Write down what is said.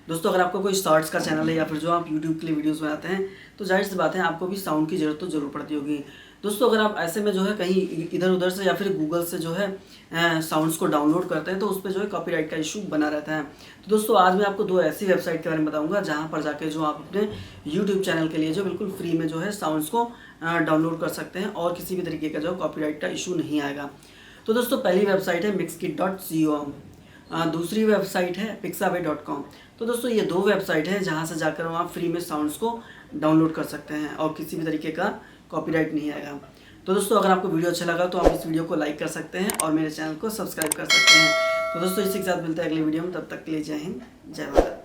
दोस्तों अगर आपका कोई शॉर्ट्स का चैनल है या फिर जो आप यूट्यूब के लिए वीडियोस बनाते हैं तो जाहिर सी बात है आपको भी साउंड की ज़रूरत तो ज़रूर पड़ती होगी। दोस्तों अगर आप ऐसे में जो है कहीं इधर उधर से या फिर गूगल से जो है साउंड्स को डाउनलोड करते हैं तो उस पर जो है कॉपीराइट का इशू बना रहता है। तो दोस्तों आज मैं आपको 2 ऐसी वेबसाइट के बारे में बताऊंगा जहां पर जाके जो आप अपने यूट्यूब चैनल के लिए जो बिल्कुल फ्री में जो है साउंड्स को डाउनलोड कर सकते हैं और किसी भी तरीके का जो कॉपीराइट का इशू नहीं आएगा। तो दोस्तों पहली वेबसाइट है mixkit.com, दूसरी वेबसाइट है pixabay.com। तो दोस्तों ये 2 वेबसाइट है जहाँ से जाकर आप फ्री में साउंड्स को डाउनलोड कर सकते हैं और किसी भी तरीके का कॉपीराइट नहीं आएगा। तो दोस्तों अगर आपको वीडियो अच्छा लगा तो आप इस वीडियो को लाइक कर सकते हैं और मेरे चैनल को सब्सक्राइब कर सकते हैं। तो दोस्तों इसी के साथ मिलते हैं अगले वीडियो में, तब तक के लिए जय हिंद, जय भारत।